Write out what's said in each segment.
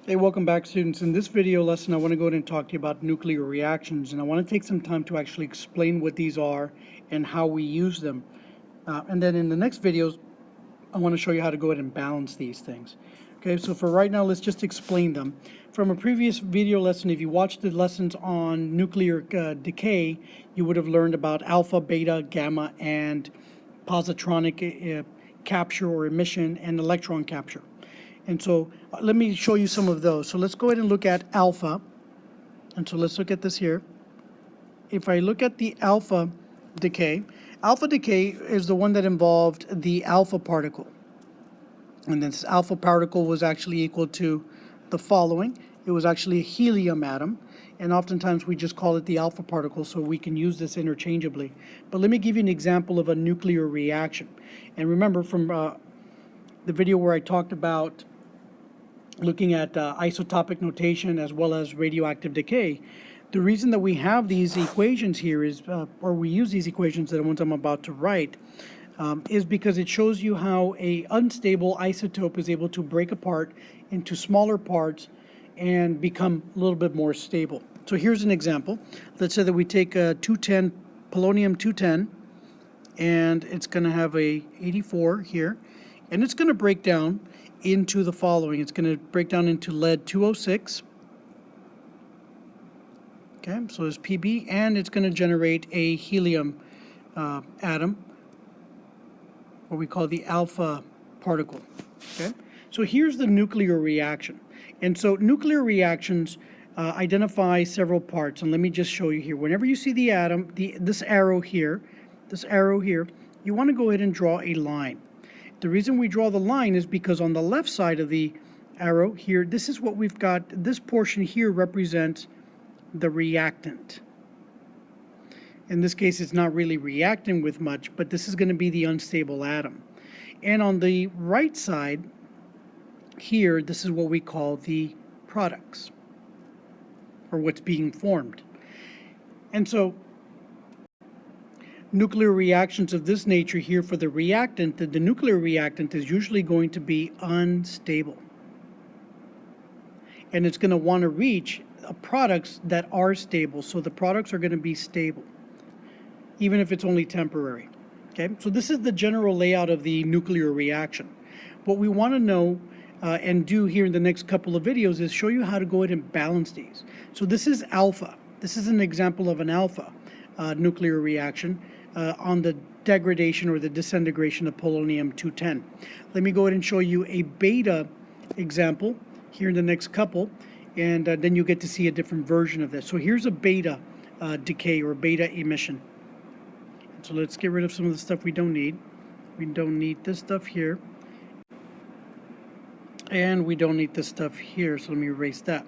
Hey, welcome back, students. In this video lesson, I want to go ahead and talk to you about nuclear reactions, and I want to take some time to actually explain what these are and how we use them. And then in the next videos, I want to show you how to go ahead and balance these things. Okay, so for right now, let's just explain them. From a previous video lesson, if you watched the lessons on nuclear decay, you would have learned about alpha, beta, gamma, and positronic capture or emission and electron capture. And so let me show you some of those. So let's go ahead and look at alpha. And so let's look at this here. If I look at the alpha decay is the one that involved the alpha particle. And this alpha particle was actually equal to the following. It was actually a helium atom. And oftentimes we just call it the alpha particle, so we can use this interchangeably. But let me give you an example of a nuclear reaction. And remember from the video where I talked about looking at isotopic notation as well as radioactive decay, the reason that we have these equations here is, or we use these equations, that the ones I'm about to write, is because it shows you how a unstable isotope is able to break apart into smaller parts and become a little bit more stable. So here's an example. Let's say that we take a 210, polonium 210, and it's going to have a 84 here, and it's going to break down into the following. It's going to break down into lead 206. Okay, so it's Pb, and it's going to generate a helium atom, what we call the alpha particle. Okay, so here's the nuclear reaction. And so nuclear reactions identify several parts, and let me just show you here. Whenever you see the atom, this arrow here, you want to go ahead and draw a line. The reason we draw the line is because on the left side of the arrow here, this is what we've got. This portion here represents the reactant. In this case, it's not really reacting with much, but this is going to be the unstable atom. And on the right side here, this is what we call the products, or what's being formed. And so nuclear reactions of this nature here, for the reactant, the nuclear reactant is usually going to be unstable. And it's going to want to reach products that are stable. So the products are going to be stable, even if it's only temporary. Okay, so this is the general layout of the nuclear reaction. What we want to know and do here in the next couple of videos is show you how to go ahead and balance these. So this is alpha. This is an example of an alpha nuclear reaction on the degradation or the disintegration of polonium 210. Let me go ahead and show you a beta example here in the next couple, and then you get to see a different version of this. So here's a beta decay or beta emission. So let's get rid of some of the stuff we don't need. We don't need this stuff here, and we don't need this stuff here, so let me erase that.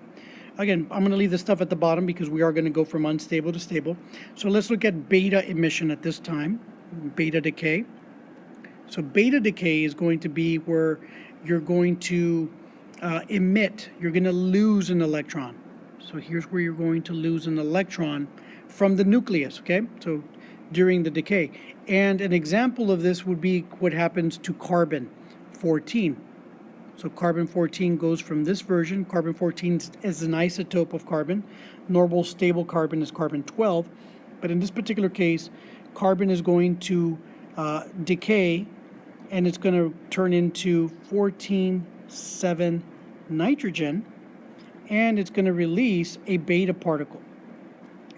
Again, I'm going to leave the stuff at the bottom because we are going to go from unstable to stable. So let's look at beta emission at this time, beta decay. So beta decay is going to be where you're going to emit, you're going to lose an electron. So here's where you're going to lose an electron from the nucleus, okay? So during the decay. And an example of this would be what happens to carbon-14. So carbon-14 goes from this version. Carbon-14 is an isotope of carbon. Normal stable carbon is carbon-12. But in this particular case, carbon is going to decay, and it's going to turn into 14,7 nitrogen, and it's going to release a beta particle,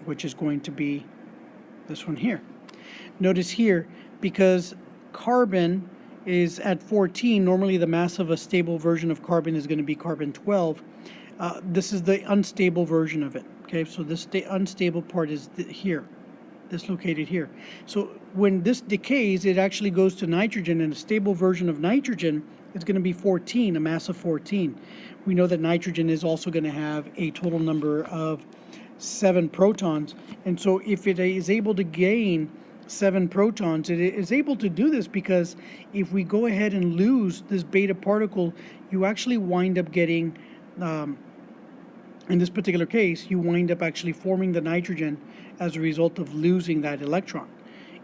which is going to be this one here. Notice here, because carbon is at 14, normally the mass of a stable version of carbon is going to be carbon-12. This is the unstable version of it. Okay, so this unstable part is here, this located here. So when this decays, it actually goes to nitrogen, and a stable version of nitrogen is going to be 14, a mass of 14. We know that nitrogen is also going to have a total number of 7 protons, and so if it is able to gain 7 protons, it is able to do this because if we go ahead and lose this beta particle, you actually wind up getting, in this particular case, you wind up actually forming the nitrogen as a result of losing that electron.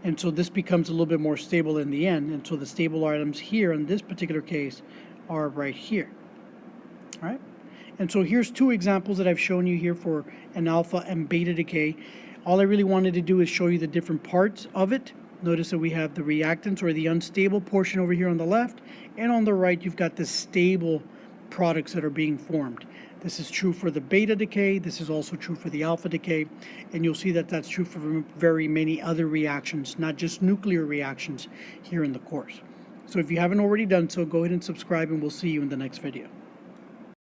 And so this becomes a little bit more stable in the end. And so the stable atoms here in this particular case are right here. All right? And so here's two examples that I've shown you here for an alpha and beta decay. All I really wanted to do is show you the different parts of it. Notice that we have the reactants or the unstable portion over here on the left, and on the right you've got the stable products that are being formed. This is true for the beta decay, this is also true for the alpha decay, and you'll see that that's true for very many other reactions, not just nuclear reactions here in the course. So if you haven't already done so, go ahead and subscribe, and we'll see you in the next video.